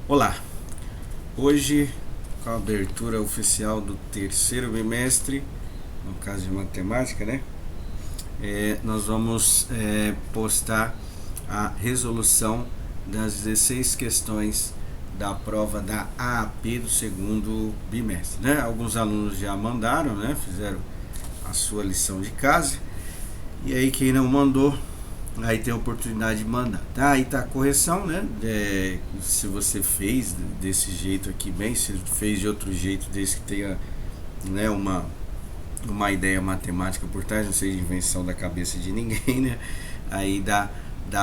Olá, hoje com a abertura oficial do terceiro bimestre, no caso de matemática, né? Nós vamos postar a resolução das 16 questões da prova da AAP do segundo bimestre, né? Alguns alunos já mandaram, né? Fizeram a sua lição de casa, e aí quem não mandou, aí tem a oportunidade de mandar, tá? Aí tá a correção, né? Se você fez desse jeito aqui bem, se fez de outro jeito, desde que tenha, né, uma ideia matemática por trás, não seja invenção da cabeça de ninguém, né? Aí dá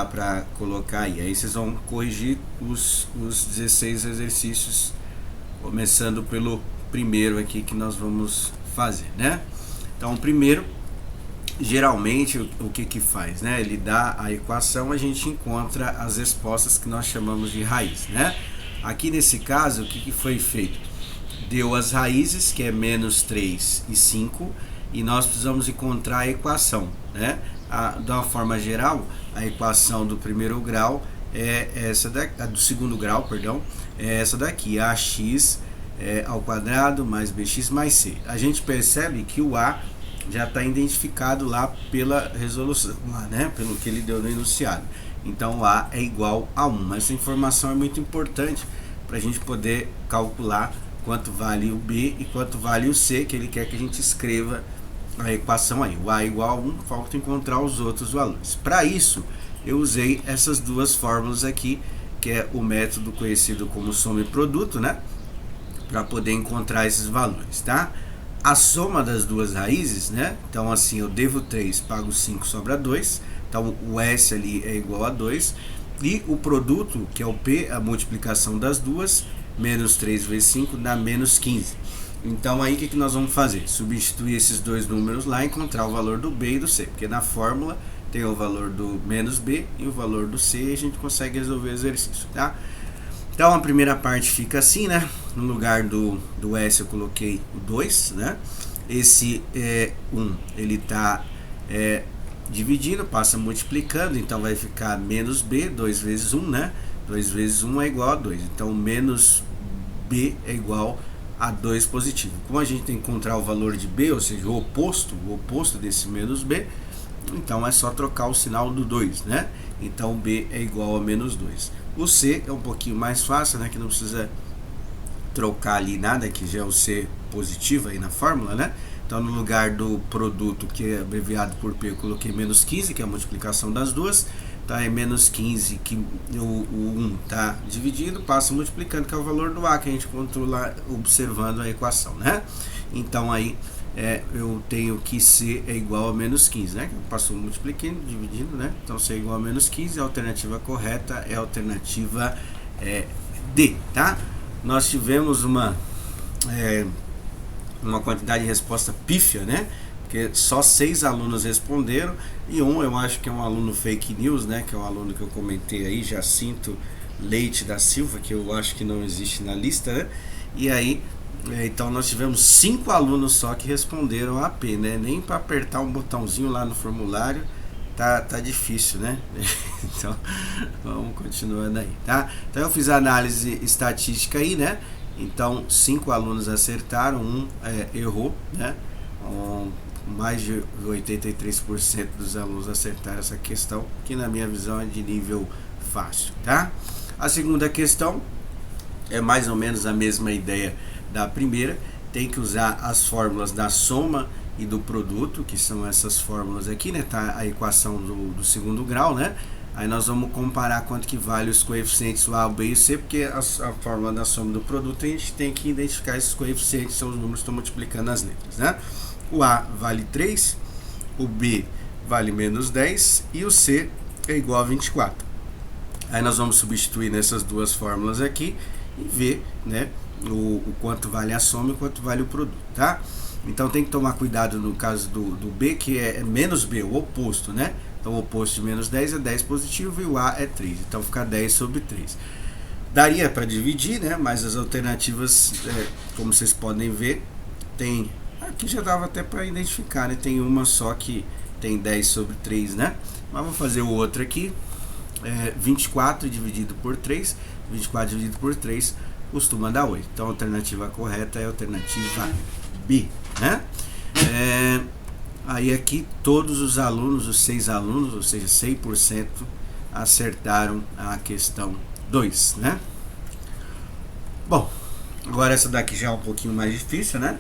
pra colocar aí. Aí vocês vão corrigir os 16 exercícios, começando pelo primeiro aqui que nós vamos fazer, né? Então, o primeiro, geralmente o que faz, né? Ele dá a equação, a gente encontra as respostas que nós chamamos de raiz, né? Aqui nesse caso, o que foi feito? Deu as raízes, que é menos 3 e 5, e nós precisamos encontrar a equação, né? De uma forma geral, a equação do primeiro grau é essa daqui, do segundo grau, perdão, é essa daqui, ax ao quadrado mais bx mais c. A gente percebe que o a já está identificado lá pela resolução, lá, né? Pelo que ele deu no enunciado. Então o a é igual a 1. Mas essa informação é muito importante para a gente poder calcular quanto vale o b e quanto vale o c, que ele quer que a gente escreva a equação aí. O a é igual a 1, falta encontrar os outros valores. Para isso, eu usei essas duas fórmulas aqui, que é o método conhecido como soma e produto, né? Para poder encontrar esses valores, tá? A soma das duas raízes, né? Então assim, eu devo 3, pago 5, sobra 2. Então o S ali é igual a 2. E o produto, que é o P, a multiplicação das duas, menos 3 vezes 5 dá menos 15. Então aí o que nós vamos fazer? Substituir esses dois números lá e encontrar o valor do B e do C. Porque na fórmula tem o valor do menos B e o valor do C, e a gente consegue resolver o exercício, tá? Então a primeira parte fica assim, né? No lugar do S eu coloquei o 2, né? Esse 1, ele está dividindo, passa multiplicando, então vai ficar menos B, 2 vezes 1, né? 2 vezes 1 é igual a 2, então menos B é igual a 2 positivo. Como a gente tem que encontrar o valor de B, ou seja, o oposto desse menos B, então é só trocar o sinal do 2, né? Então B é igual a menos 2. O C é um pouquinho mais fácil, né? Que não precisa trocar ali nada, que já é o C positivo aí na fórmula, né? Então no lugar do produto, que é abreviado por P, eu coloquei menos 15, que é a multiplicação das duas. Tá, é menos 15, que o 1 tá dividido, passa multiplicando, que é o valor do A, que a gente encontrou lá observando a equação, né? Então aí eu tenho que C é igual a menos 15, né? Passou multiplicando, dividindo, né? Então C é igual a menos 15, a alternativa correta é a alternativa D, tá? Nós tivemos uma quantidade de resposta pífia, né? Porque só 6 alunos responderam, e eu acho que é um aluno fake news, né? Que é um aluno que eu comentei aí, Jacinto Leite da Silva, que eu acho que não existe na lista, né? E aí, então nós tivemos 5 alunos só que responderam a AP, né? Nem para apertar um botãozinho lá no formulário tá difícil, né? Então vamos continuando aí, tá? Então eu fiz a análise estatística aí, né? Então 5 alunos acertaram, um errou, né? Mais de 83% dos alunos acertaram essa questão, que na minha visão é de nível fácil, tá? A segunda questão é mais ou menos a mesma ideia da primeira, tem que usar as fórmulas da soma e do produto, que são essas fórmulas aqui, né? Tá a equação do segundo grau, né? Aí nós vamos comparar quanto que vale os coeficientes o A, o B e o C, porque a fórmula da soma do produto a gente tem que identificar esses coeficientes, são os números que estão multiplicando as letras, né? O A vale 3, o B vale menos 10 e o C é igual a 24. Aí nós vamos substituir nessas duas fórmulas aqui e ver, né, o quanto vale a soma e o quanto vale o produto, tá? Então tem que tomar cuidado no caso do B, que é menos B, o oposto, né? Então o oposto de menos 10 é 10 positivo e o A é 3, então fica 10 sobre 3. Daria para dividir, né? Mas as alternativas, como vocês podem ver, tem... Aqui já dava até para identificar, né? Tem uma só que tem 10 sobre 3, né? Mas vou fazer o outro aqui. 24 dividido por 3 24 dividido por 3 costuma dar 8. Então a alternativa correta é a alternativa B, né? Aí aqui todos os alunos, os 6 alunos, ou seja, 100% acertaram a questão 2, né? Bom, agora essa daqui já é um pouquinho mais difícil, né?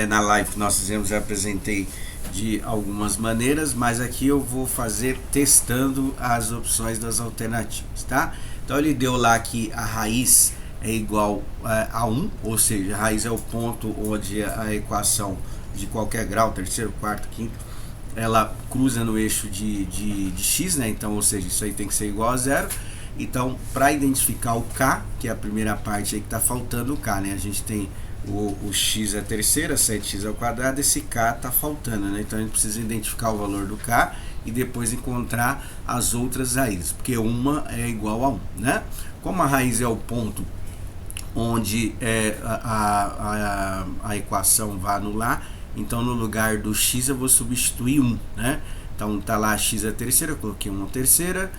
Na live que nós fizemos eu apresentei de algumas maneiras, mas aqui eu vou fazer testando as opções das alternativas, tá? Então ele deu lá que a raiz é igual a 1, ou seja, a raiz é o ponto onde a equação de qualquer grau, terceiro, quarto, quinto, ela cruza no eixo de x, né? Então, ou seja, isso aí tem que ser igual a zero. Então, para identificar o k, que é a primeira parte aí que está faltando o k, né? A gente tem o x é a terceira, 7x ao quadrado, esse k está faltando, né? Então a gente precisa identificar o valor do k e depois encontrar as outras raízes, porque uma é igual a 1, né? Como a raiz é o ponto onde a equação vai anular, então no lugar do x eu vou substituir 1, né? Então tá lá x é a terceira, eu coloquei 1 a terceira,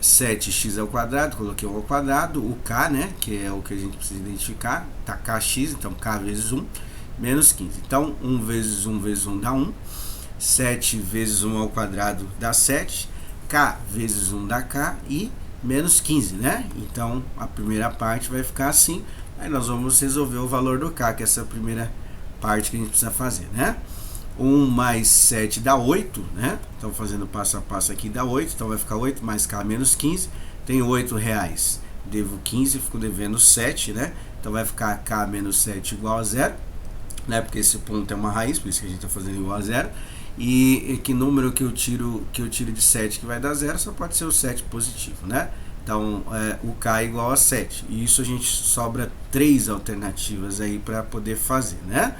7x ao quadrado, coloquei 1 ao quadrado, o k, né, que é o que a gente precisa identificar, tá kx, então k vezes 1, menos 15. Então 1 vezes 1 vezes 1 dá 1, 7 vezes 1 ao quadrado dá 7, k vezes 1 dá k e menos 15, né? Então a primeira parte vai ficar assim, aí nós vamos resolver o valor do k, que é essa primeira parte que a gente precisa fazer, né? 1 mais 7 dá 8, né? Então fazendo passo a passo aqui dá 8, então vai ficar 8 mais k menos 15, tem 8 reais, devo 15, fico devendo 7, né? Então vai ficar k menos 7 igual a 0, né? Porque esse ponto é uma raiz, por isso que a gente está fazendo igual a 0. E que número que eu tiro de 7 que vai dar 0, só pode ser o 7 positivo, né? Então o k é igual a 7, e isso a gente sobra 3 alternativas aí para poder fazer, né?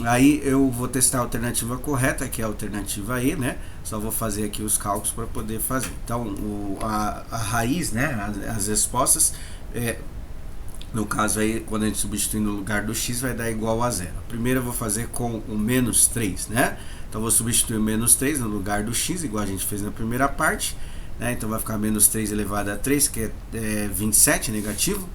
Aí eu vou testar a alternativa correta, que é a alternativa E, né? Só vou fazer aqui os cálculos para poder fazer. Então a raiz, né? As respostas, no caso aí, quando a gente substituir no lugar do x, vai dar igual a 0. Primeiro eu vou fazer com o menos 3, né? Então vou substituir o menos 3 no lugar do x, igual a gente fez na primeira parte, né? Então vai ficar menos 3 elevado a 3, que é 27, negativo.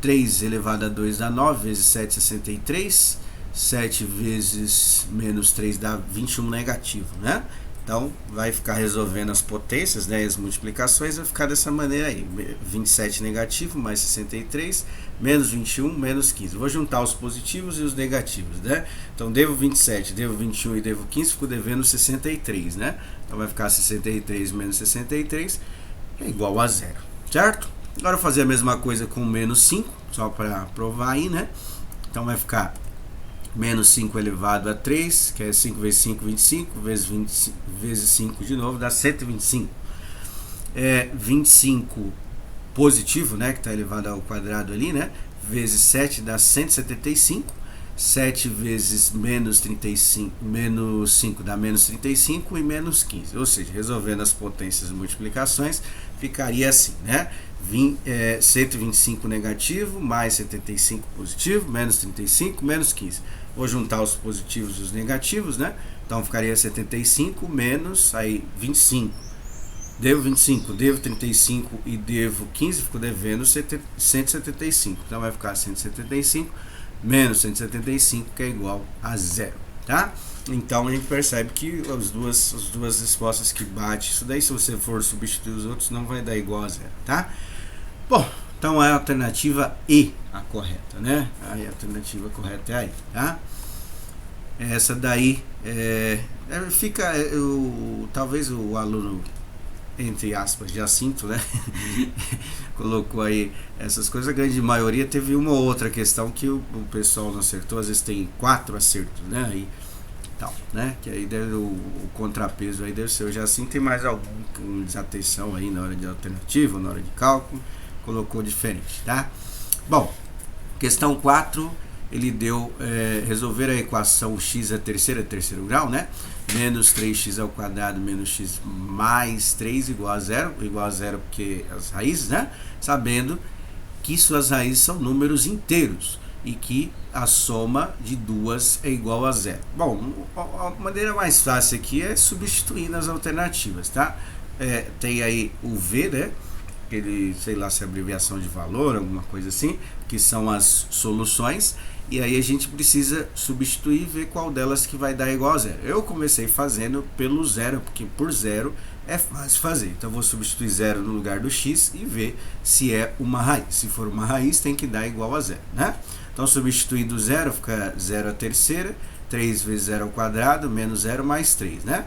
3 elevado a 2 dá 9, vezes 7, 63. 7 vezes menos 3 dá 21 negativo, né? Então, vai ficar resolvendo as potências, né, as multiplicações, vai ficar dessa maneira aí. 27 negativo, mais 63, menos 21, menos 15. Vou juntar os positivos e os negativos, né? Então, devo 27, devo 21 e devo 15, fico devendo 63, né? Então, vai ficar 63 menos 63 é igual a 0, certo? Agora eu vou fazer a mesma coisa com menos 5, só para provar aí, né? Então vai ficar menos 5 elevado a 3, que é 5 vezes 5, 25, vezes 5 de novo, dá 125. 25 positivo, né? Que está elevado ao quadrado ali, né? Vezes 7 dá 175. 7 vezes menos 35, menos 5 dá menos 35 e menos 15. Ou seja, resolvendo as potências e multiplicações, ficaria assim, né? 125 negativo, mais 75 positivo, menos 35, menos 15. Vou juntar os positivos e os negativos, né? Então ficaria 75 menos aí 25. Devo 25, devo 35 e devo 15, fico devendo 175. Então vai ficar 175 menos 175, que é igual a 0, tá? Então a gente percebe que as duas respostas que batem isso daí, se você for substituir os outros, não vai dar igual a 0, tá? Bom, então é a alternativa E a correta, né? Aí a alternativa correta é aí, tá? Essa daí fica, talvez o aluno, entre aspas, Jacinto, né? Colocou aí essas coisas. A grande maioria teve uma ou outra questão que o pessoal não acertou. Às vezes tem 4 acertos, né? Aí, tal, né? Que aí deve, o contrapeso aí deve ser o Jacinto. Tem mais alguma desatenção aí na hora de alternativa, na hora de cálculo. Colocou diferente, tá? Bom, questão 4, ele deu resolver a equação x é terceiro grau, né? Menos 3x ao quadrado menos x mais 3 igual a 0, porque as raízes, né? Sabendo que suas raízes são números inteiros e que a soma de duas é igual a 0. Bom, a maneira mais fácil aqui é substituir nas alternativas, tá? tem aí o V, né? Ele, sei lá se é abreviação de valor, alguma coisa assim, que são as soluções, e aí a gente precisa substituir e ver qual delas que vai dar igual a zero. Eu comecei fazendo pelo zero, porque por zero é fácil fazer. Então eu vou substituir zero no lugar do x e ver se é uma raiz. Se for uma raiz, tem que dar igual a zero, né? Então substituindo zero, fica 0 a terceira, 3 vezes 0 ao quadrado, menos 0 mais 3, né?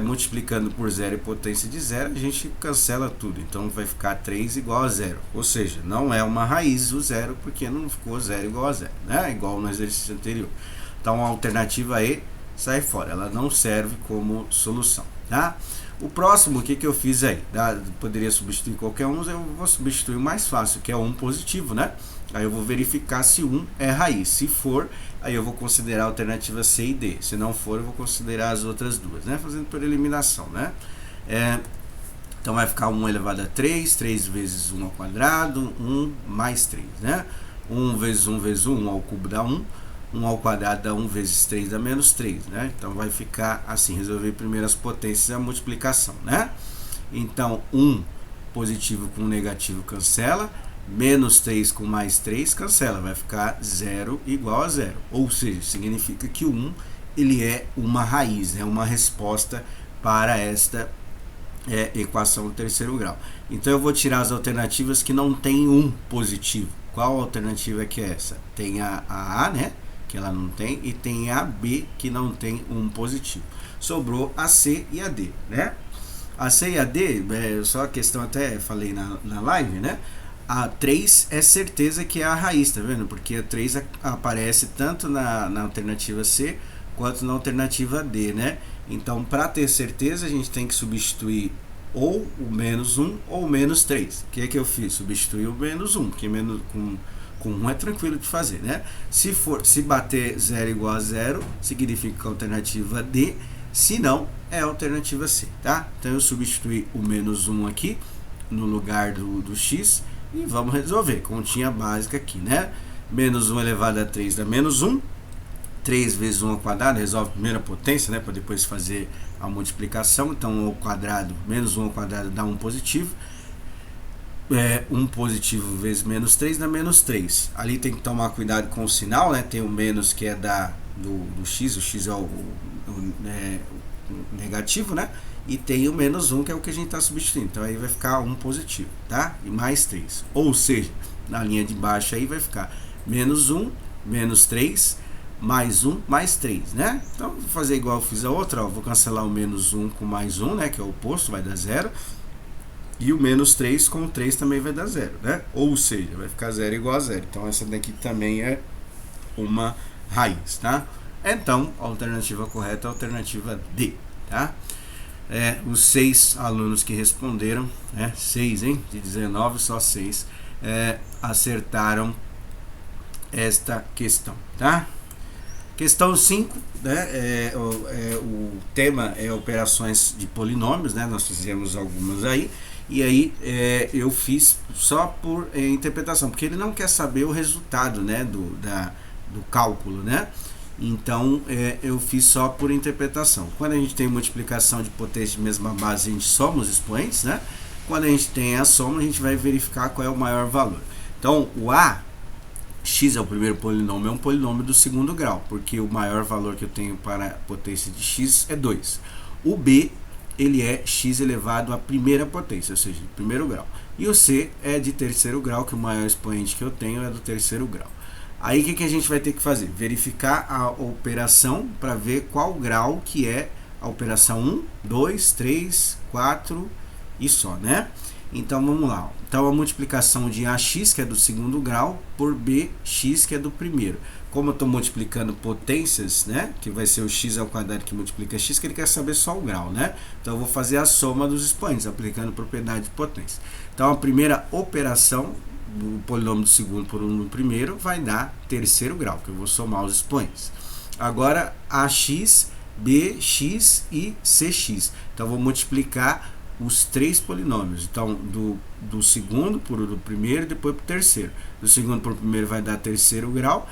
Multiplicando por zero e potência de zero, a gente cancela tudo. Então vai ficar 3 igual a zero. Ou seja, não é uma raiz o zero, porque não ficou zero igual a zero, né? Igual no exercício anterior. Então a alternativa E sai fora. Ela não serve como solução, tá? O próximo, o que eu fiz aí? Poderia substituir qualquer um, eu vou substituir o mais fácil, que é um positivo, né? Aí eu vou verificar se 1 é raiz. Se for, aí eu vou considerar a alternativa C e D. Se não for, eu vou considerar as outras duas, né? Fazendo por eliminação, né? Então vai ficar 1 elevado a 3, 3 vezes 1 ao quadrado, 1 mais 3, né? 1 vezes 1 vezes 1 ao cubo dá 1. 1 ao quadrado dá 1 vezes 3 dá menos 3, né? Então vai ficar assim, resolver primeiro as potências e a multiplicação, né? Então 1 positivo com negativo cancela, menos 3 com mais 3 cancela, vai ficar 0 igual a 0. Ou seja, significa que o 1 ele é uma raiz, é uma resposta para esta equação do terceiro grau. Então eu vou tirar as alternativas que não tem 1 positivo. Qual alternativa que é essa? Tem a A, né? Que ela não tem, e tem a B, que não tem 1 positivo. Sobrou a C e a D, né? A C e a D, só a questão, até falei na live, né? A 3 é certeza que é a raiz, tá vendo? Porque a 3 aparece tanto na alternativa C quanto na alternativa D, né? Então, para ter certeza, a gente tem que substituir ou o menos 1 ou o menos 3. O que é que eu fiz? Substituir o menos 1, porque menos, com 1 é tranquilo de fazer, né? Se bater 0 igual a 0, significa que a alternativa D, se não, é a alternativa C, tá? Então eu substituí o menos 1 aqui no lugar do x e vamos resolver. Continha básica aqui, né? Menos 1 elevado a 3 dá menos 1. 3 vezes 1 ao quadrado, resolve a primeira potência, né? Para depois fazer a multiplicação. Então 1 ao quadrado, menos 1 ao quadrado dá 1 positivo. 1 positivo vezes menos 3 dá menos 3. Ali tem que tomar cuidado com o sinal, né? Tem o menos que é do x, o x é o negativo, né? E tem o menos 1 que é o que a gente está substituindo. Então aí vai ficar 1 positivo, tá? E mais 3. Ou seja, na linha de baixo aí vai ficar menos 1, menos 3, mais 1, mais 3, né? Então vou fazer igual eu fiz a outra, ó. Vou cancelar o menos 1 com mais 1, né? Que é o oposto, vai dar 0. E o menos 3 com 3 também vai dar 0, né? Ou seja, vai ficar 0 igual a 0. Então essa daqui também é uma raiz, tá? Então, a alternativa correta é a alternativa D, tá? Os 6 alunos que responderam, 6, hein? De 19, só 6 acertaram esta questão, tá? Questão 5, né? O tema é operações de polinômios, né? Nós fizemos algumas aí. E aí eu fiz só por interpretação, porque ele não quer saber o resultado, né, do cálculo, né? Então eu fiz só por interpretação. Quando a gente tem multiplicação de potência de mesma base, a gente soma os expoentes, né? Quando a gente tem a soma, a gente vai verificar qual é o maior valor. Então o A, x é o primeiro polinômio, é um polinômio do segundo grau, porque o maior valor que eu tenho para a potência de x é 2. O B, ele é x elevado à primeira potência, ou seja, de primeiro grau. E o C é de terceiro grau, que o maior expoente que eu tenho é do terceiro grau. Aí o que a gente vai ter que fazer? Verificar a operação para ver qual grau que é a operação 1, 2, 3, 4 e só, né? Então vamos lá. Então a multiplicação de AX, que é do segundo grau, por BX, que é do primeiro. Como eu estou multiplicando potências, né? Que vai ser o x ao quadrado que multiplica x, que ele quer saber só o grau, né? Então eu vou fazer a soma dos expoentes, aplicando propriedade de potência. Então a primeira operação do polinômio do segundo por um do primeiro vai dar terceiro grau, que eu vou somar os expoentes. Agora AX, BX e CX. Então eu vou multiplicar os 3 polinômios. Então do segundo por do primeiro e depois para o terceiro. Do segundo por primeiro vai dar terceiro grau.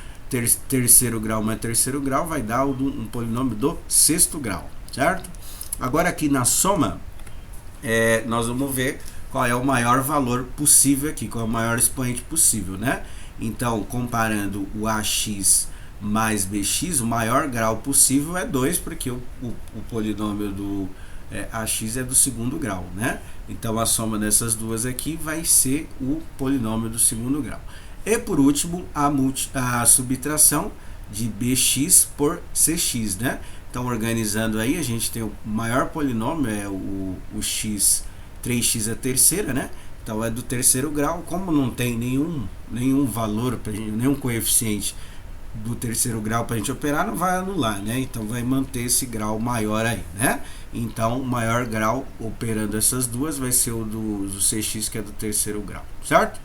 Terceiro grau mais terceiro grau vai dar um polinômio do sexto grau, certo? Agora aqui na soma, nós vamos ver qual é o maior valor possível aqui, qual é o maior expoente possível, né? Então, comparando o AX mais BX, o maior grau possível é 2, porque o polinômio do AX é do segundo grau, né? Então, a soma dessas duas aqui vai ser o polinômio do segundo grau. E, por último, a subtração de BX por CX, né? Então, organizando aí, a gente tem o maior polinômio, o X, 3x é a terceira, né? Então, é do terceiro grau. Como não tem nenhum valor, nenhum coeficiente do terceiro grau para a gente operar, não vai anular, né? Então, vai manter esse grau maior aí, né? Então, o maior grau operando essas duas vai ser o do CX, que é do terceiro grau, certo?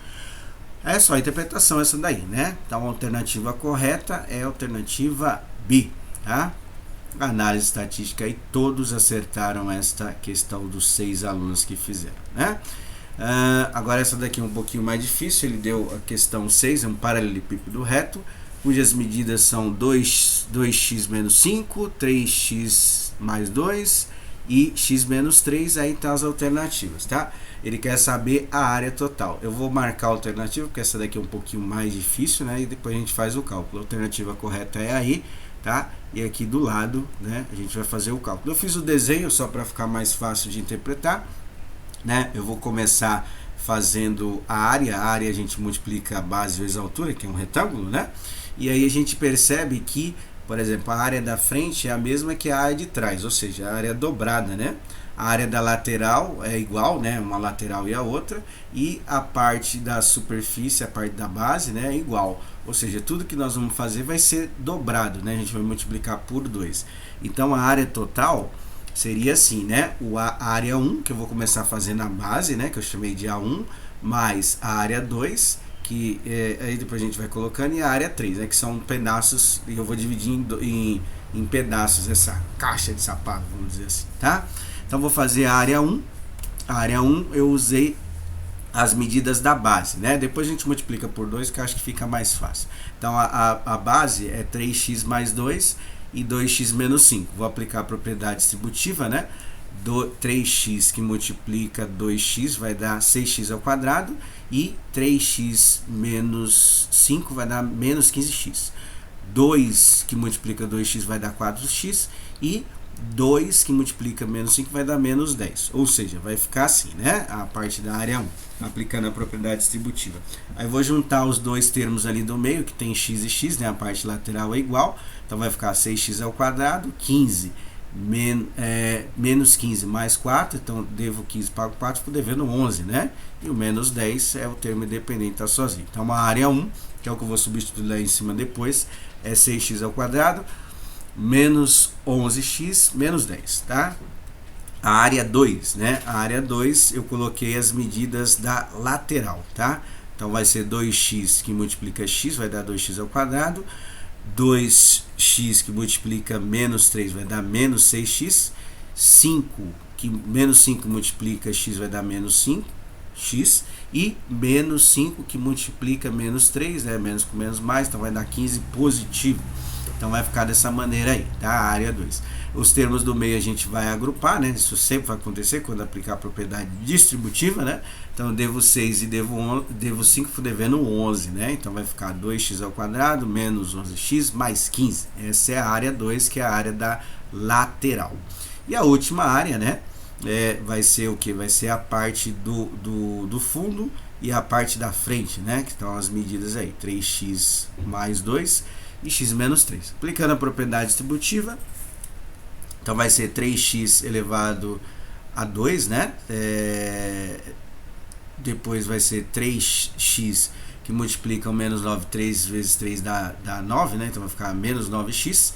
É só a interpretação essa daí, né? Então, a alternativa correta é a alternativa B, tá? Análise estatística aí, todos acertaram esta questão dos 6 alunos que fizeram, né? Agora essa daqui é um pouquinho mais difícil. Ele deu a questão 6, é um paralelepípedo reto, cujas medidas são 2x menos 5, 3x mais 2 e x menos 3, aí tá as alternativas, tá? Ele quer saber a área total. Eu vou marcar a alternativa, porque essa daqui é um pouquinho mais difícil, né? E depois a gente faz o cálculo. A alternativa correta é aí, tá? E aqui do lado, né, a gente vai fazer o cálculo. Eu fiz o desenho só para ficar mais fácil de interpretar, né? Eu vou começar fazendo a área a gente multiplica a base vezes a altura, que é um retângulo, né? E aí a gente percebe que, por exemplo, a área da frente é a mesma que a área de trás, ou seja, a área dobrada, né? A área da lateral é igual, né? Uma lateral e a outra, e a parte da superfície, a parte da base, né? É igual. Ou seja, tudo que nós vamos fazer vai ser dobrado, né? A gente vai multiplicar por 2. Então, a área total seria assim, né? A área 1, que eu vou começar a fazer na base, né? Que eu chamei de A1, mais a área 2, que aí depois a gente vai colocando, e a área 3, né? Que são pedaços, e eu vou dividir em pedaços essa caixa de sapato, vamos dizer assim, tá? Então, vou fazer a área 1. A área 1 eu usei as medidas da base, né? Depois a gente multiplica por 2, que eu acho que fica mais fácil. Então, a base é 3x mais 2 e 2x menos 5. Vou aplicar a propriedade distributiva, né? 3x que multiplica 2x vai dar 6x ao quadrado, e 3x menos 5 vai dar menos 15x. 2 que multiplica 2x vai dar 4x, e 2 que multiplica menos 5 vai dar menos 10. Ou seja, vai ficar assim, né? A parte da área 1, aplicando a propriedade distributiva. Aí eu vou juntar os dois termos ali do meio, que tem x e x, né? A parte lateral é igual. Então vai ficar 6x ao quadrado, 15 menos 15 mais 4. Então devo 15 pago 4, fico devendo 11, né? E o menos 10 é o termo independente, tá sozinho. Então a área 1, que é o que eu vou substituir lá em cima depois, é 6x ao quadrado menos 11x menos 10, tá? A área 2, né? A área 2 eu coloquei as medidas da lateral, tá? Então vai ser 2x que multiplica x, vai dar 2x ao quadrado. 2x que multiplica menos 3 vai dar menos 6x. Menos 5 multiplica x vai dar menos 5x. E menos 5 que multiplica menos 3, né? Menos com menos mais, então vai dar 15 positivo. Então vai ficar dessa maneira aí, tá? A área 2. Os termos do meio a gente vai agrupar, né? Isso sempre vai acontecer quando aplicar a propriedade distributiva, né? Então eu devo 6 e devo 5, fui devendo 11, né? Então vai ficar 2x ao quadrado menos 11x mais 15. Essa é a área 2, que é a área da lateral. E a última área, né? Vai ser o que? Vai ser a parte do fundo e a parte da frente, né? Que estão as medidas aí, 3x mais 2 e x menos 3. Aplicando a propriedade distributiva, então vai ser 3x elevado a 2, né? Depois vai ser 3x que multiplica o menos 9, 3 vezes 3 dá 9, né? Então vai ficar menos 9x.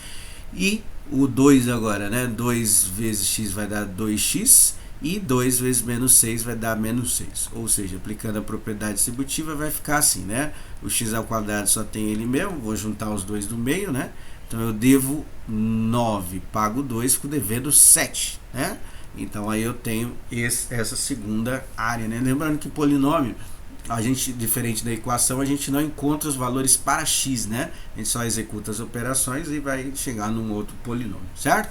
E o 2 agora, né? 2 vezes x vai dar 2x. E 2 vezes menos 6 vai dar menos 6. Ou seja, aplicando a propriedade distributiva vai ficar assim, né? O x ao quadrado só tem ele mesmo, vou juntar os dois do meio, né? Então eu devo 9, pago 2, fico devendo 7, né? Então aí eu tenho essa segunda área, né? Lembrando que polinômio, a gente, diferente da equação, a gente não encontra os valores para x, né? A gente só executa as operações e vai chegar num outro polinômio, certo?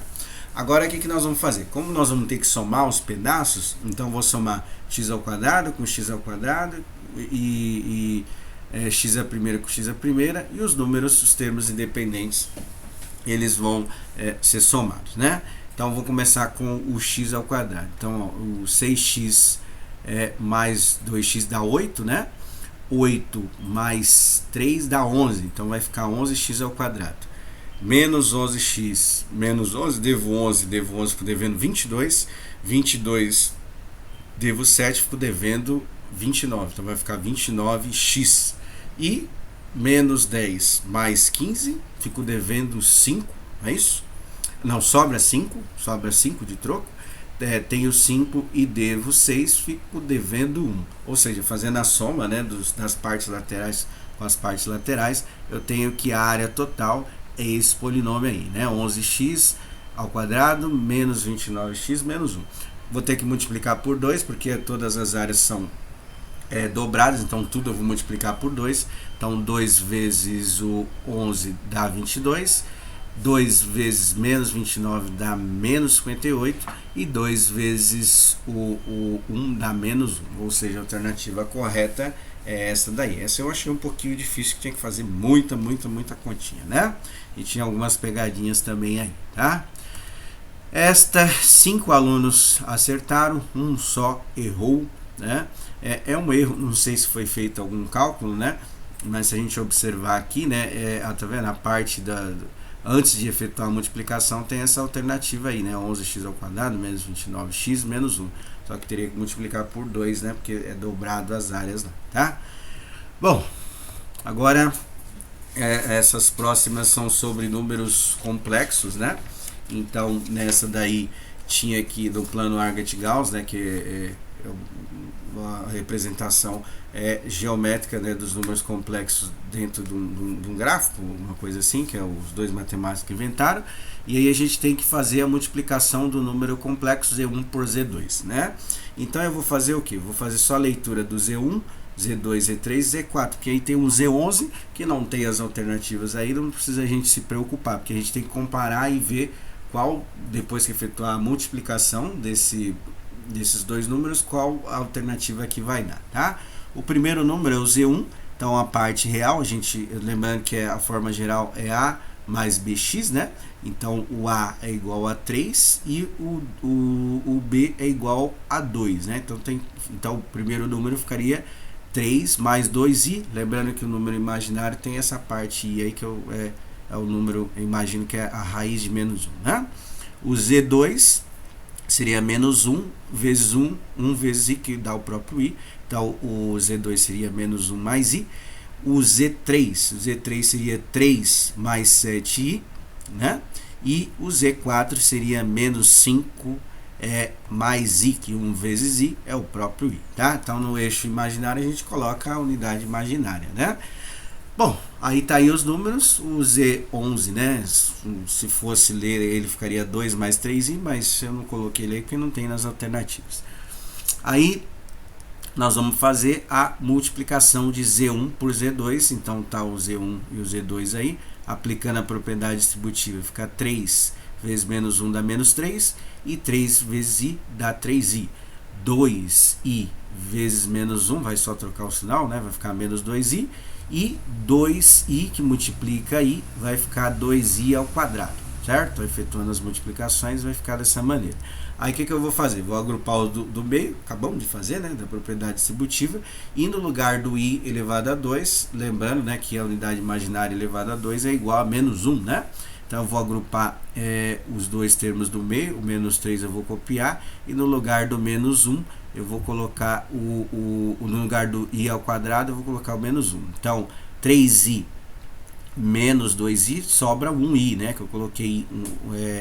Agora, o que nós vamos fazer? Como nós vamos ter que somar os pedaços, então vou somar x ao quadrado com x ao quadrado x a primeira com x a primeira, e os números, os termos independentes, eles vão ser somados, né? Então, vou começar com o x ao quadrado. Então, ó, o 6x mais 2x dá 8, né? 8 mais 3 dá 11, então vai ficar 11x ao quadrado. Menos 11x, menos 11, devo 11, fico devendo 22. 22, devo 7, fico devendo 29, então vai ficar 29x. E menos 10 mais 15, fico devendo 5, é isso? Não, sobra 5 de troco. Tenho 5 e devo 6, fico devendo 1. Ou seja, fazendo a soma, né, das partes laterais com as partes laterais, eu tenho que a área total é esse polinômio aí, né? 11x ao quadrado menos 29x menos 1. Vou ter que multiplicar por 2, porque todas as áreas são dobradas, então tudo eu vou multiplicar por 2. Então 2 vezes o 11 dá 22. 2 vezes menos 29 dá menos 58, e 2 vezes o 1 dá menos 1, ou seja, a alternativa correta é essa daí. Essa eu achei um pouquinho difícil, que tinha que fazer muita continha, né? E tinha algumas pegadinhas também aí, tá? 5 alunos acertaram, um só errou, né? É um erro, não sei se foi feito algum cálculo, né? Mas se a gente observar aqui, né? Tá vendo? A parte antes de efetuar a multiplicação tem essa alternativa aí, né? 11x ao quadrado menos 29x menos 1. Só que teria que multiplicar por 2, né? Porque é dobrado as áreas lá, tá? Bom, agora essas próximas são sobre números complexos, né? Então, nessa daí tinha aqui do plano Argat-Gauss, né? Que é uma representação geométrica, né, dos números complexos dentro de um gráfico, uma coisa assim, que os dois matemáticos que inventaram. E aí a gente tem que fazer a multiplicação do número complexo Z1 por Z2, né? Então eu vou fazer o que? Vou fazer só a leitura do Z1, Z2, Z3, Z4, porque aí tem um Z11 que não tem as alternativas aí, não precisa a gente se preocupar, porque a gente tem que comparar e ver qual, depois que efetuar a multiplicação desses dois números, qual a alternativa que vai dar, tá? O primeiro número é o Z1, então a parte real, lembrando que a forma geral é A mais BX, né? Então o A é igual a 3 e o B é igual a 2, né? Então o primeiro número ficaria 3 mais 2i, lembrando que o número imaginário tem essa parte i aí que é o número, eu imagino que é a raiz de menos 1, né? O Z2 seria menos 1 vezes 1 vezes i, que dá o próprio i. Então, o Z2 seria menos 1 mais i. O Z3 seria 3 mais 7i, né? E o Z4 seria menos 5 mais i, que 1 vezes i é o próprio i, tá? Então, no eixo imaginário, a gente coloca a unidade imaginária, né? Bom, aí tá aí os números. O Z11, né? Se fosse ler ele ficaria 2 mais 3i, mas eu não coloquei ele aí porque não tem nas alternativas. Aí nós vamos fazer a multiplicação de Z1 por Z2. Então tá o Z1 e o Z2 aí, aplicando a propriedade distributiva, fica 3 vezes menos 1 dá menos 3, e 3 vezes i dá 3i. 2i vezes menos 1, vai só trocar o sinal, né? Vai ficar menos 2i. E 2i que multiplica i vai ficar 2i ao quadrado, certo? Efetuando as multiplicações vai ficar dessa maneira. Aí o que eu vou fazer? Vou agrupar o do meio, acabamos de fazer, né? Da propriedade distributiva. E no lugar do i elevado a 2, lembrando, né, que a unidade imaginária elevada a 2 é igual a menos 1, né? Então eu vou agrupar os dois termos do meio, o menos 3 eu vou copiar, e no lugar do menos 1 eu vou colocar no lugar do i ao quadrado eu vou colocar o menos 1. Então 3i menos 2i sobra 1i, né? Que eu coloquei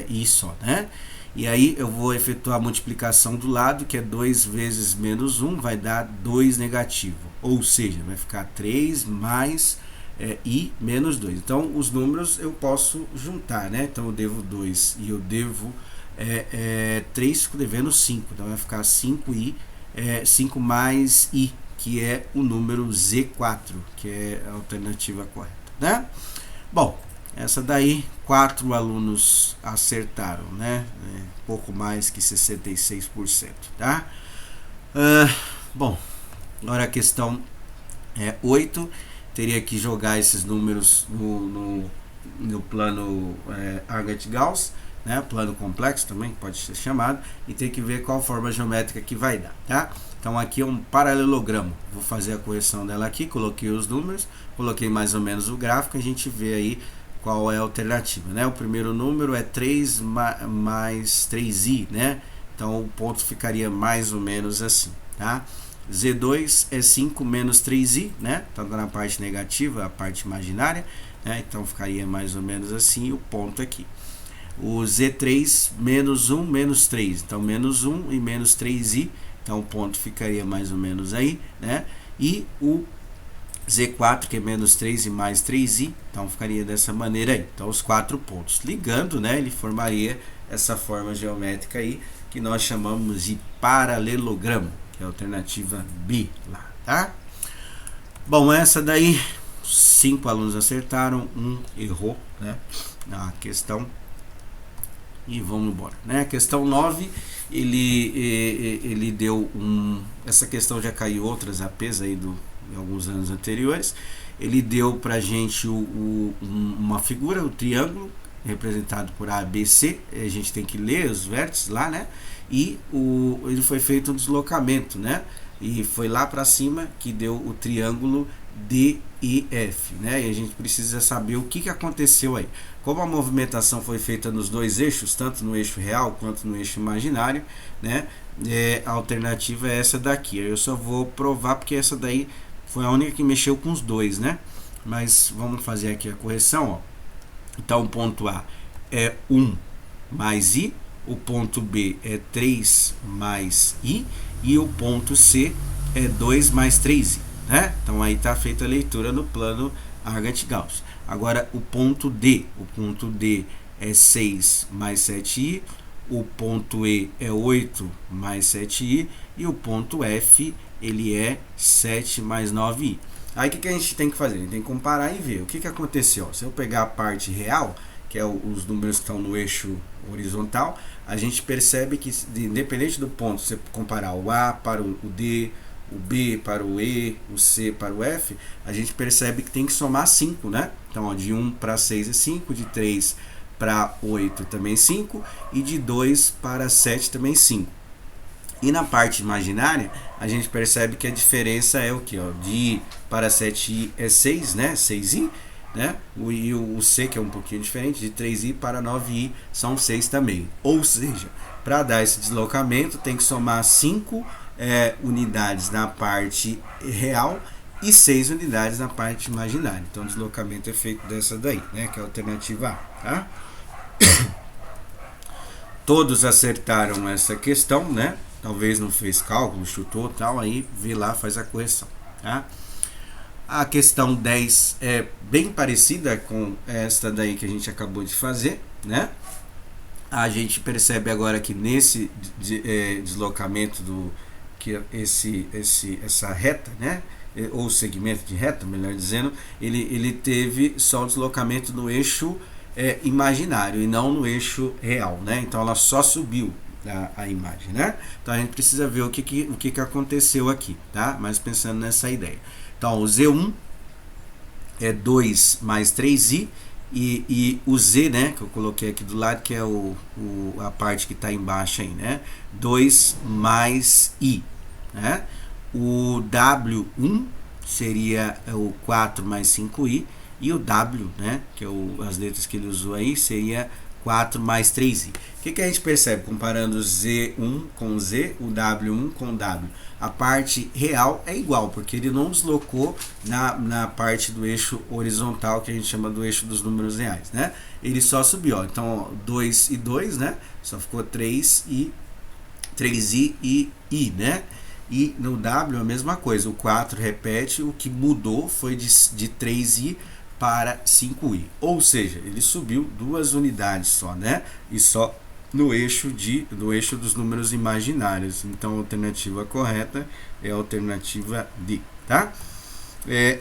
i só, né? E aí eu vou efetuar a multiplicação do lado, que é 2 vezes menos 1, vai dar 2 negativo. Ou seja, vai ficar 3 mais i menos 2. Então os números eu posso juntar, né? Então eu devo 2 e eu devo 3, fico devendo 5. Então vai ficar 5i, 5 mais i, que é o número Z4, que é a alternativa correta, né? Bom, Essa daí, 4 alunos acertaram, né? Pouco mais que 66%, tá? Bom, agora a questão 8, teria que jogar esses números no plano Argand-Gauss, né? Plano complexo também pode ser chamado, e tem que ver qual forma geométrica que vai dar, tá? Então aqui é um paralelogramo, vou fazer a correção dela aqui, coloquei os números, coloquei mais ou menos o gráfico, a gente vê aí qual é a alternativa, né? O primeiro número é 3 mais 3i, né? Então o ponto ficaria mais ou menos assim, tá? Z2 é 5 menos 3i, né? Tá na parte negativa, a parte imaginária, né? Então ficaria mais ou menos assim o ponto aqui. O Z3 menos 1 menos 3, então menos 1 e menos 3i, então o ponto ficaria mais ou menos aí, né? E o Z4, que é menos 3 e mais 3i, então ficaria dessa maneira aí. Então os 4 pontos. Ligando, né, ele formaria essa forma geométrica aí, que nós chamamos de paralelogramo, que é a alternativa B lá, tá? Bom, essa daí, 5 alunos acertaram, 1 errou, né, na questão. E vamos embora, né? A questão 9, ele deu essa questão já caiu outras APs aí em alguns anos anteriores. Ele deu pra gente uma figura, o triângulo, representado por ABC. A gente tem que ler os vértices lá, né? E ele foi feito um deslocamento, né? E foi lá para cima que deu o triângulo DEF, né? E a gente precisa saber o que aconteceu aí. Como a movimentação foi feita nos dois eixos, tanto no eixo real quanto no eixo imaginário, né? A alternativa é essa daqui. Eu só vou provar porque essa daí foi a única que mexeu com os dois, né? Mas vamos fazer aqui a correção, ó. Então o ponto A é 1 mais I, o ponto B é 3 mais I e o ponto C é 2 mais 3I, né? Então aí está feita a leitura no plano Argand-Gauss. Agora o ponto D é 6 mais 7i, o ponto E é 8 mais 7i e o ponto F ele é 7 mais 9i. Aí o que a gente tem que fazer? A gente tem que comparar e ver o que aconteceu. Se eu pegar a parte real, que é os números que estão no eixo horizontal, a gente percebe que, independente do ponto, você comparar o A para o D, o B para o E, o C para o F, a gente percebe que tem que somar 5, né? Então, ó, de 1 para 6 é 5, de 3 para 8 também 5, e de 2 para 7 também 5. E na parte imaginária, a gente percebe que a diferença é o que? De I para 7i é 6, né? 6i, né? E o C, que é um pouquinho diferente, de 3i para 9i são 6 também. Ou seja, para dar esse deslocamento, tem que somar 5 unidades na parte real e 6 unidades na parte imaginária. Então o deslocamento é feito dessa daí, né? Que é a alternativa A, tá? Todos acertaram essa questão, né? Talvez não fez cálculo, chutou, tal, aí vê lá, faz a correção, tá? A questão 10 é bem parecida com esta daí que a gente acabou de fazer, né? A gente percebe agora que nesse deslocamento que essa reta, né? Ou segmento de reta, melhor dizendo, ele teve só o deslocamento no eixo imaginário e não no eixo real, né? Então ela só subiu a imagem, né? Então a gente precisa ver o que aconteceu aqui, tá? Mas pensando nessa ideia. Então o Z1 é 2 mais 3i e o Z, né, que eu coloquei aqui do lado, que é a parte que está embaixo aí, né? 2 mais i, né? O W1 seria o 4 mais 5i e o W, né, que é as letras que ele usou aí, seria 4 mais 3i. O que a gente percebe comparando o Z1 com o Z, o W1 com o W? A parte real é igual, porque ele não deslocou na parte do eixo horizontal, que a gente chama do eixo dos números reais, né? Ele só subiu, ó. Então 2 e 2, né? Só ficou 3i e i, né? E no W a mesma coisa, o 4 repete, o que mudou foi de 3i para 5i, ou seja, ele subiu 2 unidades só, né? E só no eixo dos números imaginários. Então a alternativa correta é a alternativa D, tá?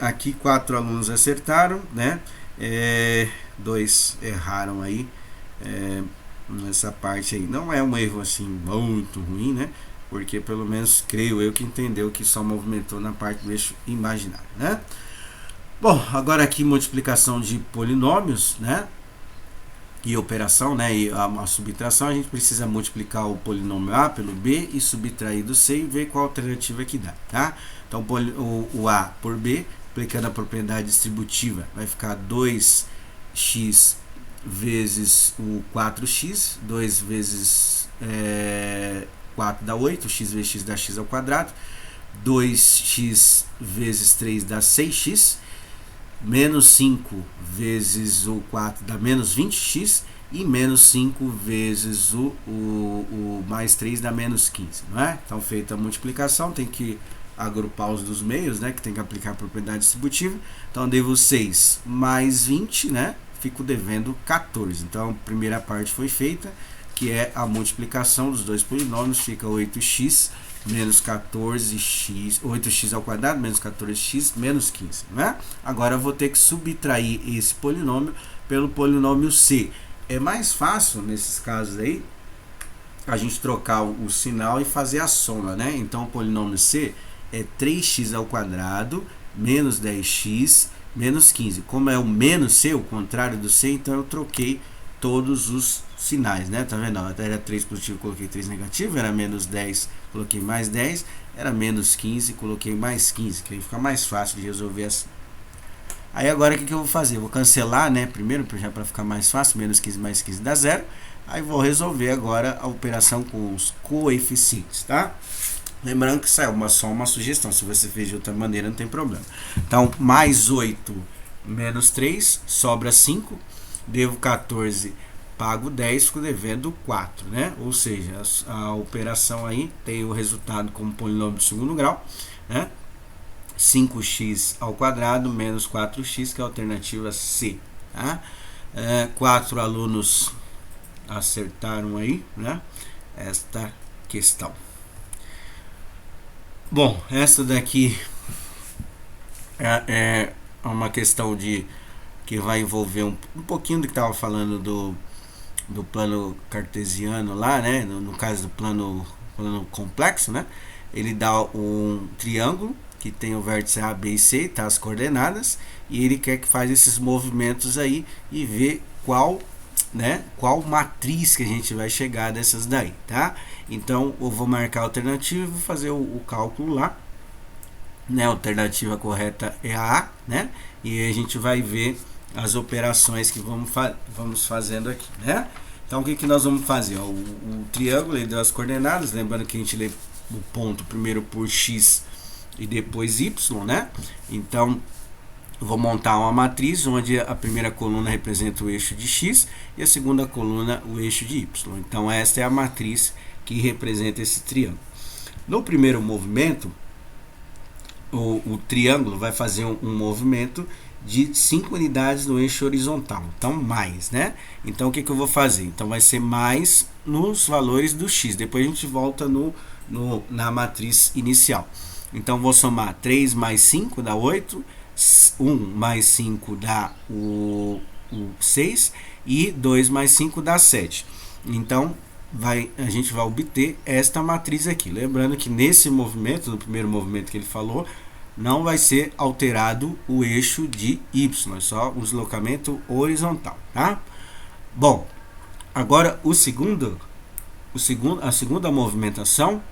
Aqui 4 alunos acertaram, né? Dois erraram aí nessa parte aí. Não é um erro assim muito ruim, né? Porque pelo menos creio eu que entendeu que só movimentou na parte do eixo imaginário, né? Bom, agora aqui multiplicação de polinômios, né? E operação, né? E a subtração, a gente precisa multiplicar o polinômio A pelo B e subtrair do C e ver qual alternativa que dá, tá? Então o A por B, aplicando a propriedade distributiva, vai ficar 2x vezes o 4x, 2 vezes 4 dá 8, x vezes x dá x ao quadrado, 2x vezes 3 dá 6x, menos 5 vezes o 4 dá menos 20x, e menos 5 vezes o mais 3 dá menos 15, não é? Então, feita a multiplicação, tem que agrupar os dos meios, né? Que tem que aplicar a propriedade distributiva. Então, devo 6 mais 20, né? Fico devendo 14. Então, a primeira parte foi feita, que é a multiplicação dos dois polinômios, fica 8x menos 14x, 8x ao quadrado menos 14x menos 15, né? Agora eu vou ter que subtrair esse polinômio pelo polinômio C. É mais fácil, nesses casos aí, a gente trocar o sinal e fazer a soma, né? Então, o polinômio C é 3x ao quadrado menos 10x menos 15. Como é o menos C, o contrário do C, então eu troquei todos os sinais, né? Tá vendo? Era 3 positivo, coloquei 3 negativo, era menos 10, coloquei mais 10, era menos 15, coloquei mais 15, que aí fica mais fácil de resolver assim. Aí agora o que eu vou fazer? Eu vou cancelar, né? Primeiro, já para ficar mais fácil, menos 15 mais 15 dá 0. Aí vou resolver agora a operação com os coeficientes, tá? Lembrando que isso é só uma sugestão, se você fez de outra maneira não tem problema. Então, mais 8 menos 3, sobra 5, devo 14, pago 10, fico devendo 4, né? Ou seja, a operação aí tem o resultado como polinômio de segundo grau, né? 5x ao quadrado menos 4x, que é a alternativa C, tá? 4 alunos acertaram aí, né? Esta questão. Bom, essa daqui é uma questão que vai envolver um pouquinho do que estava falando do plano cartesiano lá, né? No caso do plano complexo, né? Ele dá um triângulo que tem o vértice A, B e C, tá as coordenadas, e ele quer que faz esses movimentos aí e vê qual matriz que a gente vai chegar dessas daí, tá? Então, eu vou marcar a alternativa, vou fazer o cálculo lá, né? A alternativa correta é a A, né? E aí a gente vai ver as operações que vamos fazendo aqui, né? Então, o que nós vamos fazer? Ó, o triângulo, ele deu as coordenadas, lembrando que a gente lê o ponto primeiro por x e depois y, né? Então, eu vou montar uma matriz onde a primeira coluna representa o eixo de x e a segunda coluna o eixo de y. Então, esta é a matriz que representa esse triângulo. No primeiro movimento, o triângulo vai fazer um movimento de 5 unidades no eixo horizontal. Então, mais, né? Então, o que eu vou fazer? Então, vai ser mais nos valores do x. Depois a gente volta na matriz inicial. Então, vou somar 3 mais 5 dá 8, 1 mais 5 dá o 6 e 2 mais 5 dá 7. Então, a gente vai obter esta matriz aqui. Lembrando que nesse movimento, no primeiro movimento que ele falou, não vai ser alterado o eixo de y, é só o deslocamento horizontal, tá? Bom, agora a segunda movimentação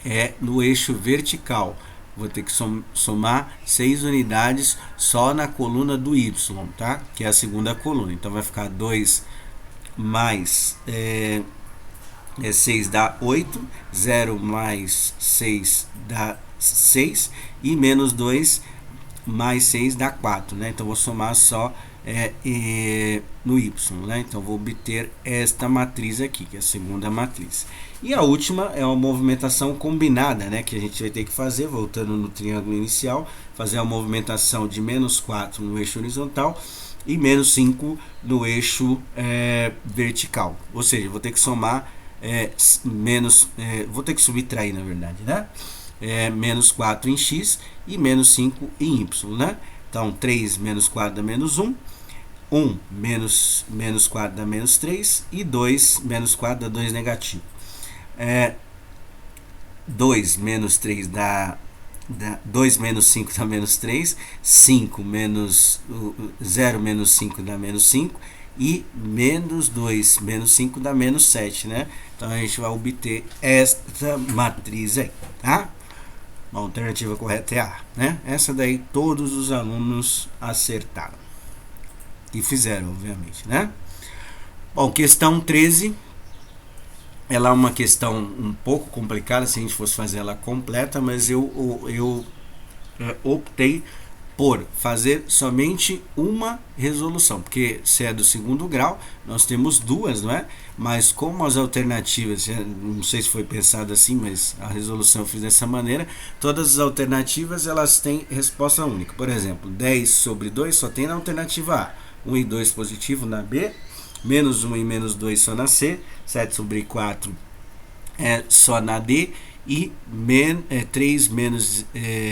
é no eixo vertical. Vou ter que somar 6 unidades só na coluna do y, tá? Que é a segunda coluna. Então, vai ficar 2 mais 6 dá 8, 0 mais 6 dá 6 e menos 2 mais 6 dá 4, né? Então, vou somar só no y, né? Então, vou obter esta matriz aqui, que é a segunda matriz. E a última é uma movimentação combinada, né? Que a gente vai ter que fazer, voltando no triângulo inicial, fazer a movimentação de menos 4 no eixo horizontal e menos 5 no eixo vertical. Ou seja, vou ter que somar vou ter que subtrair, na verdade, né? Menos 4 em x e menos 5 em y, né? Então, 3 menos 4 dá menos 1, 1 menos 4 dá menos 3 e 2 menos 4 dá 2 negativo. 2 menos 3 dá 2 menos 5 dá menos 3, 5 menos 0 menos 5 dá menos 5 e menos 2 menos 5 dá menos 7, né? Então a gente vai obter esta matriz aí, tá? A alternativa correta é A, né? Essa daí todos os alunos acertaram e fizeram, obviamente, né? Bom, questão 13. Ela é uma questão um pouco complicada se a gente fosse fazer ela completa, mas eu optei por fazer somente uma resolução, porque se é do segundo grau, nós temos duas, não é? Mas como as alternativas, não sei se foi pensado assim, mas a resolução eu fiz dessa maneira, todas as alternativas elas têm resposta única. Por exemplo, 10 sobre 2 só tem na alternativa A, 1 e 2 positivo na B, menos 1 e menos 2 só na C, 7 sobre 4 é só na D e 3 menos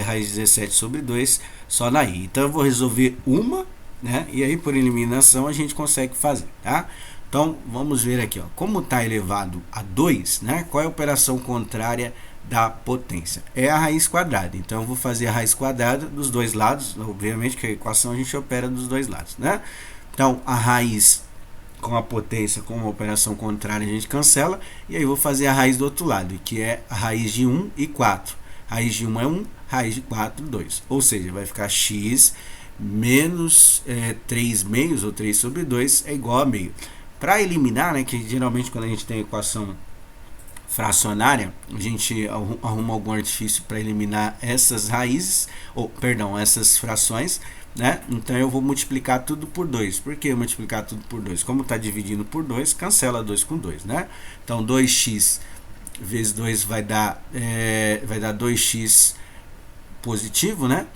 raiz de 17 sobre 2 só na I. Então eu vou resolver uma, né? E aí por eliminação a gente consegue fazer, tá? Então vamos ver aqui, ó, como está elevado a 2, né? Qual é a operação contrária da potência? É a raiz quadrada. Então eu vou fazer a raiz quadrada dos dois lados, obviamente que a equação a gente opera dos dois lados, né? Então a raiz com a potência, com a operação contrária, a gente cancela. E aí vou fazer a raiz do outro lado, que é a raiz de 1 e 4. Raiz de 1 é 1, raiz de 4, 2. Ou seja, vai ficar x menos 3 meios, ou 3 sobre 2, é igual a meio. Para eliminar, né, que geralmente quando a gente tem a equação fracionária, a gente arruma algum artifício para eliminar essas raízes, ou perdão, essas frações, né? Então eu vou multiplicar tudo por 2. Por que multiplicar tudo por 2? Como está dividindo por 2, cancela 2 com 2, né? Então 2x vezes 2 vai dar 2x positivo, né?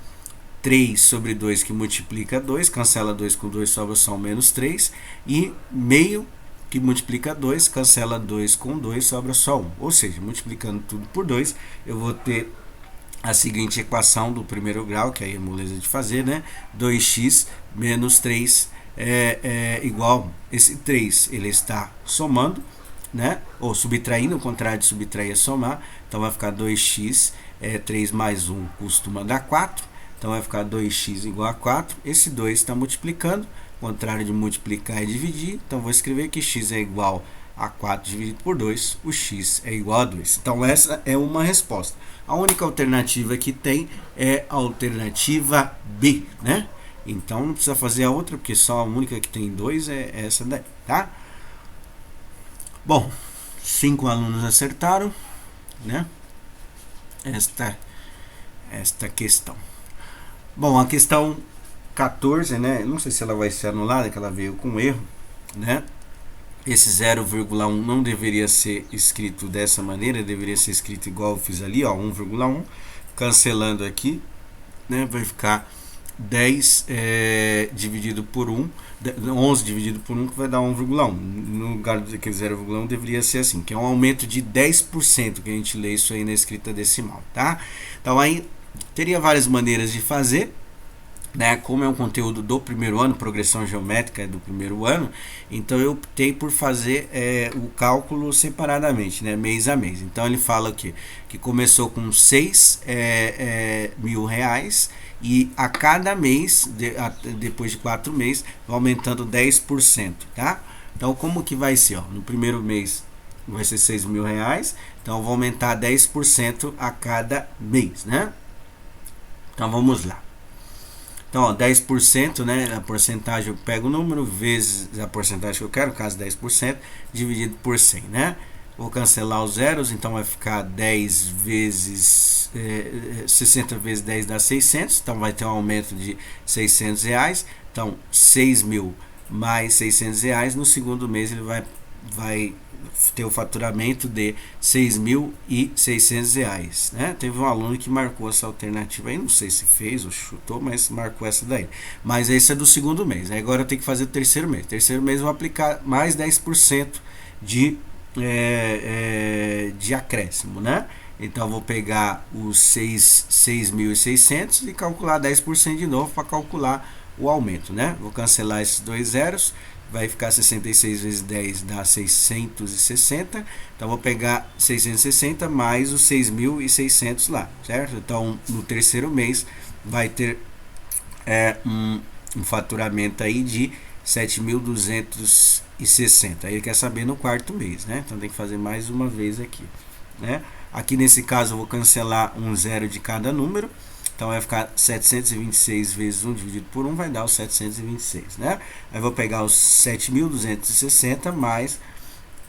3 sobre 2 que multiplica 2, cancela 2 com 2, sobra só menos 3. E meio que multiplica 2, cancela 2 com 2, sobra só 1. Ou seja, multiplicando tudo por 2, eu vou ter a seguinte equação do primeiro grau, que aí é moleza de fazer, né? 2x menos 3 é igual, esse 3 ele está somando, né? Ou subtraindo, o contrário de subtrair é somar, então vai ficar 2x, 3 mais 1 costuma dar 4, então vai ficar 2x igual a 4, esse 2 está multiplicando, o contrário de multiplicar é dividir, então vou escrever que x é igual a 4 dividido por 2, o x é igual a 2. Então essa é uma resposta. A única alternativa que tem é a alternativa B, né? Então não precisa fazer a outra, porque só a única que tem 2 é essa daí, tá? Bom, 5 alunos acertaram, né? Esta questão. Bom, a questão 14, né? Não sei se ela vai ser anulada, que ela veio com erro, né? Esse 0,1 não deveria ser escrito dessa maneira, deveria ser escrito igual eu fiz ali, ó, 1,1. Cancelando aqui, né, vai ficar 10 dividido por 1, 11 dividido por 1, que vai dar 1,1. No lugar daquele 0,1 deveria ser assim, que é um aumento de 10% que a gente lê isso aí na escrita decimal, tá? Então aí teria várias maneiras de fazer, né? Como é um conteúdo do primeiro ano, progressão geométrica é do primeiro ano, então eu optei por fazer o cálculo separadamente, né? Mês a mês. Então ele fala que começou com 6 mil reais e a cada mês, depois de 4 meses, vai aumentando 10%, tá? Então como que vai ser? Ó? No primeiro mês vai ser 6 mil reais, então eu vou aumentar 10% a cada mês, né? Então vamos lá. Então, ó, 10%, né, a porcentagem, eu pego o número vezes a porcentagem que eu quero, no caso 10%, dividido por 100, né? Vou cancelar os zeros, então vai ficar 10 vezes, 60 vezes 10 dá 600, então vai ter um aumento de 600 reais. Então, 6 mil mais 600 reais, no segundo mês ele vai ter o faturamento de 6.600 reais, né? Teve um aluno que marcou essa alternativa aí, não sei se fez ou chutou, mas marcou essa daí. Mas esse é do segundo mês, né? Agora eu tenho que fazer o terceiro mês. Terceiro mês eu vou aplicar mais 10% de acréscimo, né? Então eu vou pegar os 6.600 e calcular 10% de novo para calcular o aumento, né? Vou cancelar esses dois zeros, vai ficar 66 vezes 10 dá 660. Então vou pegar 660 mais os 6.600 lá, certo? Então no terceiro mês vai ter um faturamento aí de 7.260. Aí ele quer saber no quarto mês, né? Então tem que fazer mais uma vez aqui, né? Aqui nesse caso eu vou cancelar um zero de cada número. Então vai ficar 726 vezes 1 dividido por 1 vai dar os 726, né? Aí vou pegar os 7.260 mais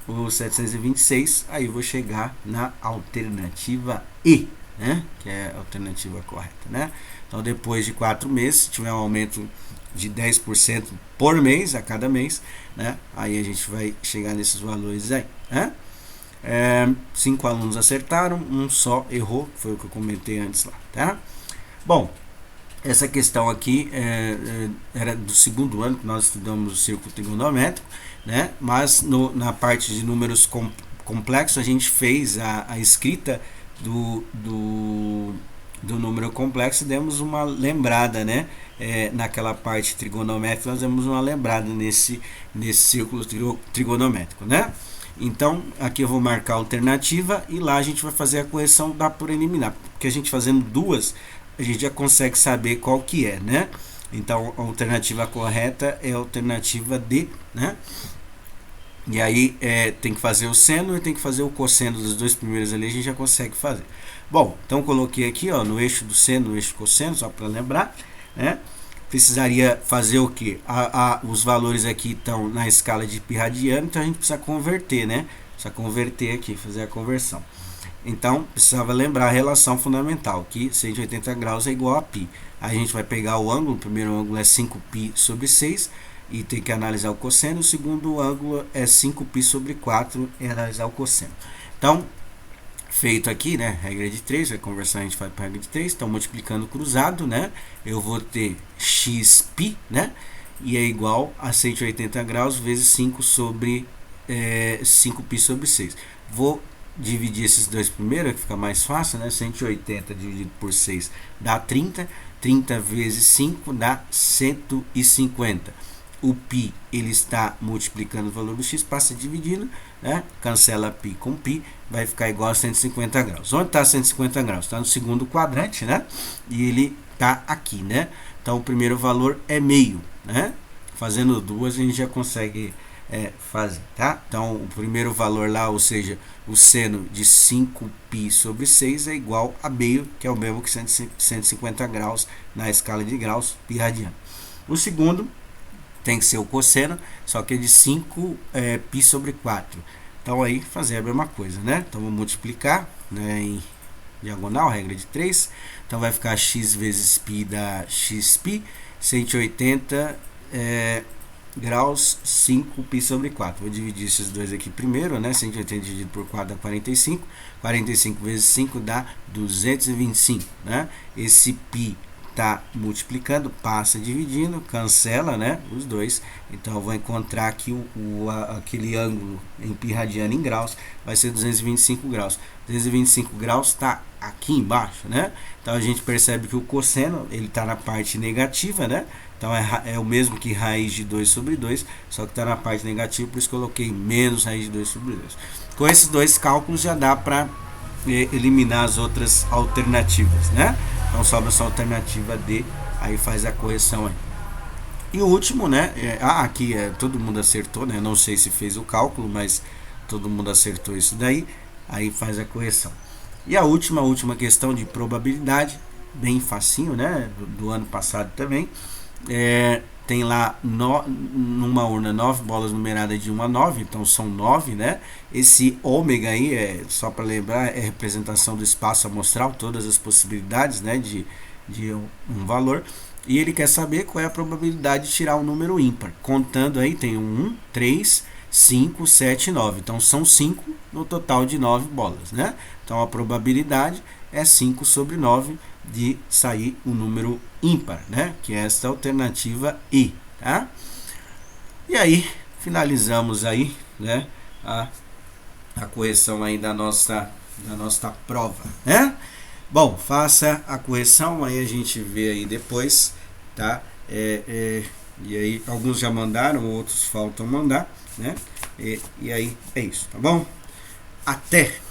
os 726, aí vou chegar na alternativa E, né? Que é a alternativa correta, né? Então depois de 4 meses, se tiver um aumento de 10% por mês, a cada mês, né? Aí a gente vai chegar nesses valores aí, né? 5 alunos acertaram, um só errou, que foi o que eu comentei antes lá, tá? Bom, essa questão aqui era do segundo ano que nós estudamos o círculo trigonométrico, né? Mas na parte de números complexos a gente fez a escrita do número complexo e demos uma lembrada, né? Naquela parte trigonométrica nós demos uma lembrada nesse círculo trigonométrico, né? Então aqui eu vou marcar a alternativa e lá a gente vai fazer a correção da por eliminar, porque a gente fazendo duas a gente já consegue saber qual que é, né? Então a alternativa correta é a alternativa D, né? E aí tem que fazer o seno e tem que fazer o cosseno dos dois primeiros ali, a gente já consegue fazer. Bom, então coloquei aqui, ó, no eixo do seno, no eixo cosseno, só para lembrar, né? Precisaria fazer o que? Os valores aqui estão na escala de pi radiano, então a gente precisa converter, né? Precisa converter aqui, fazer a conversão. Então, precisava lembrar a relação fundamental, que 180 graus é igual a π. Aí a gente vai pegar o ângulo, o primeiro ângulo é 5π sobre 6, e tem que analisar o cosseno. O segundo ângulo é 5π sobre 4, e analisar o cosseno. Então, feito aqui, né, regra de 3, a conversão a gente vai para a regra de 3, então multiplicando cruzado, né, eu vou ter xπ, né, e é igual a 180 graus vezes 5 sobre 5π sobre 6. Vou dividir esses dois primeiros, que fica mais fácil, né? 180 dividido por 6 dá 30. 30 vezes 5 dá 150. O π, ele está multiplicando o valor do x, passa dividindo, né? Cancela π com π, vai ficar igual a 150 graus. Onde está 150 graus? Está no segundo quadrante, né? E ele está aqui, né? Então, o primeiro valor é meio, né? Fazendo duas, a gente já consegue fazer, tá? Então, o primeiro valor lá, ou seja, o seno de 5π sobre 6 é igual a meio, que é o mesmo que 150 graus na escala de graus, pi radiano. O segundo tem que ser o cosseno, só que é de 5π sobre 4. Então, aí, fazer a mesma coisa, né? Então, vou multiplicar, né, em diagonal, regra de 3. Então, vai ficar x vezes π dá xπ, 180 graus, 5π sobre 4. Vou dividir esses dois aqui primeiro, né? 180 dividido por 4 dá 45. 45 vezes 5 dá 225, né? Esse π tá multiplicando, passa dividindo, cancela, né? Os dois. Então eu vou encontrar aqui aquele ângulo em pi radiano em graus, vai ser 225 graus. 225 graus está aqui embaixo, né? Então a gente percebe que o cosseno, ele está na parte negativa, né? Então é o mesmo que raiz de 2 sobre 2, só que está na parte negativa, por isso que eu coloquei menos raiz de 2 sobre 2. Com esses dois cálculos já dá para eliminar as outras alternativas, né? Então sobra só a alternativa D, aí faz a correção aí. E o último, né? Aqui todo mundo acertou, né? Não sei se fez o cálculo, mas todo mundo acertou isso daí, aí faz a correção. E a última questão de probabilidade, bem facinho, né? Do ano passado também. Tem lá numa urna 9 bolas numeradas de 1 a 9, então são 9, né? Esse ômega aí, só para lembrar, é representação do espaço amostral, todas as possibilidades, né, de um valor. E ele quer saber qual é a probabilidade de tirar um número ímpar. Contando aí, tem 1, 3, 5, 7, 9. Então são 5 no total de 9 bolas, né? Então a probabilidade é 5 sobre 9 de sair um número ímpar, né? Que é esta alternativa I, tá? E aí finalizamos aí, né, a correção aí da nossa da nossa prova, né? Bom, faça a correção, aí a gente vê aí depois, tá? E aí alguns já mandaram, outros faltam mandar, né? E aí é isso, tá bom? Até!